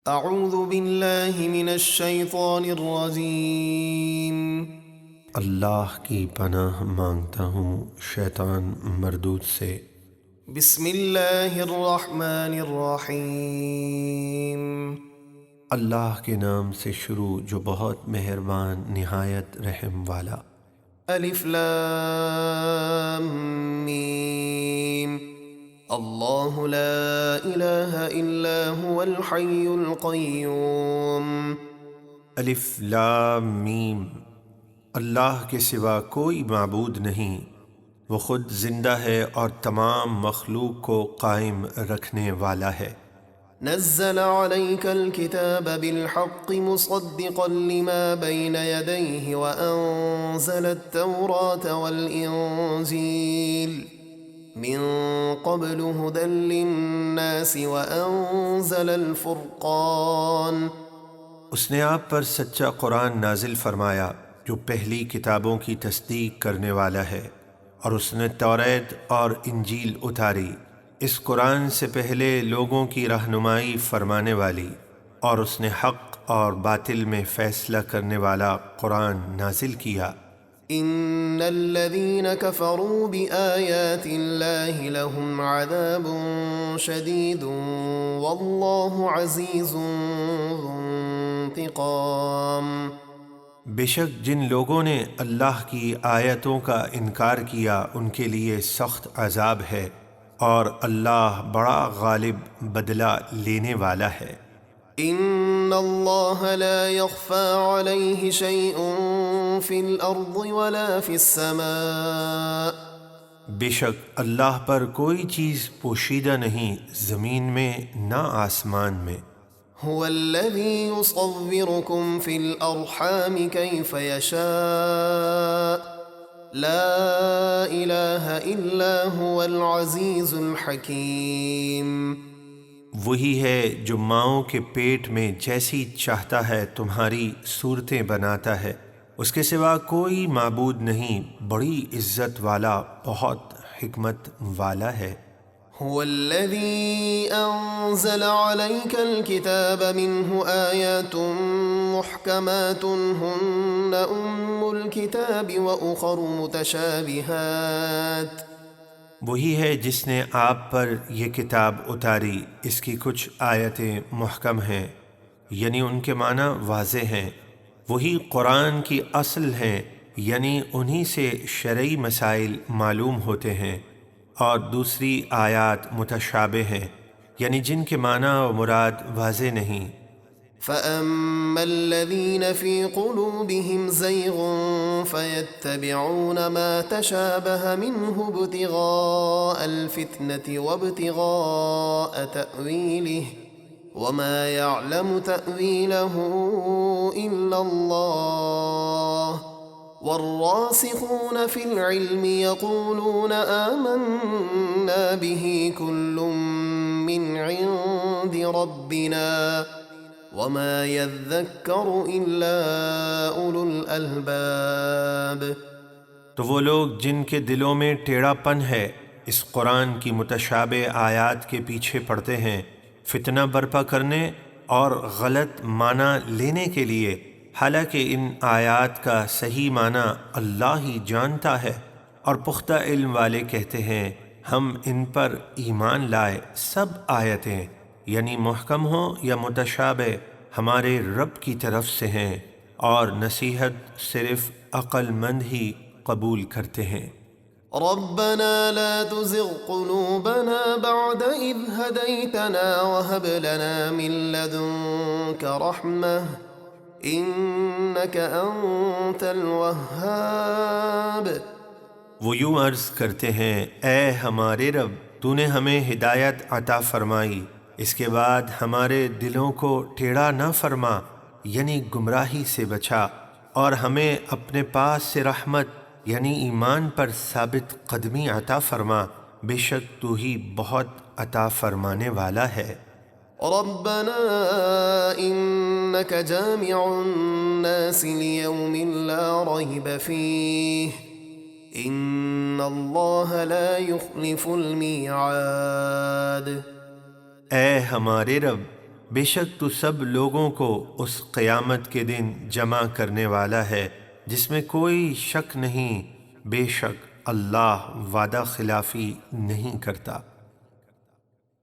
اعوذ باللہ من الشیطان الرجیم۔ اللہ کی پناہ مانگتا ہوں شیطان مردود سے۔ بسم اللہ الرحمن الرحیم۔ اللہ کے نام سے شروع جو بہت مہربان نہایت رحم والا۔ الف لام میم۔ اللہ لا الہ الا هو الحی القیوم۔ الف لام میم۔ اللہ کے سوا کوئی معبود نہیں، وہ خود زندہ ہے اور تمام مخلوق کو قائم رکھنے والا ہے۔ نزل عليك الكتاب بالحق مصدقا لما بين يديه وأنزل التوراة والإنجيل من قبل هدى للناس وأنزل الفرقان۔ اس نے آپ پر سچا قرآن نازل فرمایا جو پہلی کتابوں کی تصدیق کرنے والا ہے، اور اس نے توریت اور انجیل اتاری اس قرآن سے پہلے لوگوں کی رہنمائی فرمانے والی، اور اس نے حق اور باطل میں فیصلہ کرنے والا قرآن نازل کیا۔ ان الذين كفروا بآيات الله لهم عذاب شديد والله عزيز ذو انتقام۔ بے شک جن لوگوں نے اللہ کی آیتوں کا انکار کیا ان کے لیے سخت عذاب ہے، اور اللہ بڑا غالب بدلہ لینے والا ہے۔ ان اللہ لا يخفى عليه شيء في الارض ولا في السماء۔ بے شک اللہ پر کوئی چیز پوشیدہ نہیں، زمین میں نہ آسمان میں۔ هو الذي يصوركم في الارحام كيف يشاء لا الہ الا هو العزیز الحکیم۔ وہی ہے جو ماؤں کے پیٹ میں جیسی چاہتا ہے تمہاری صورتیں بناتا ہے، اس کے سوا کوئی معبود نہیں، بڑی عزت والا، بہت حکمت والا ہے۔ هو الذي أنزل عليك الكتاب منه آيات محكمات هن أم الكتاب وأخر متشابهات۔ وہی ہے جس نے آپ پر یہ کتاب اتاری، اس کی کچھ آیتیں محکم ہیں، یعنی ان کے معنی واضح ہیں، وہی قرآن کی اصل ہیں، یعنی انہی سے شرعی مسائل معلوم ہوتے ہیں، اور دوسری آیات متشابہ ہیں، یعنی جن کے معنی و مراد واضح نہیں۔ فَأَمَّا الَّذِينَ فِي قُلُوبِهِمْ زَيْغٌ فَيَتَّبِعُونَ مَا تَشَابَهَ مِنْهُ ابْتِغَاءَ الْفِتْنَةِ وَابْتِغَاءَ تَأْوِيلِهِ وَمَا يَعْلَمُ تَأْوِيلَهُ إِلَّا اللَّهُ والراسخون في العلم يقولون آمنا به كل من عند ربنا وما يذكر إلا أولو الألباب۔ تو وہ لوگ جن کے دلوں میں ٹیڑھا پن ہے اس قرآن کی متشابہ آیات کے پیچھے پڑتے ہیں، فتنہ برپا کرنے اور غلط معنی لینے کے لیے، حالانکہ ان آیات کا صحیح معنی اللہ ہی جانتا ہے، اور پختہ علم والے کہتے ہیں ہم ان پر ایمان لائے، سب آیتیں یعنی محکم ہوں یا متشابہ ہمارے رب کی طرف سے ہیں، اور نصیحت صرف عقل مند ہی قبول کرتے ہیں۔ ربنا لا تزغ قلوبنا بعد إذ هديتنا وهب لنا من لدنك رحمة انک انت الوہاب۔ وہ یوں عرض کرتے ہیں اے ہمارے رب، تو نے ہمیں ہدایت عطا فرمائی، اس کے بعد ہمارے دلوں کو ٹیڑھا نہ فرما، یعنی گمراہی سے بچا، اور ہمیں اپنے پاس سے رحمت یعنی ایمان پر ثابت قدمی عطا فرما، بے شک تو ہی بہت عطا فرمانے والا ہے۔ ربنا انك جامع الناس ليوم لا ريب فيه ان الله لا يخلف الميعاد۔ اے ہمارے رب، بے شک تو سب لوگوں کو اس قیامت کے دن جمع کرنے والا ہے جس میں کوئی شک نہیں، بے شک اللہ وعدہ خلافی نہیں کرتا۔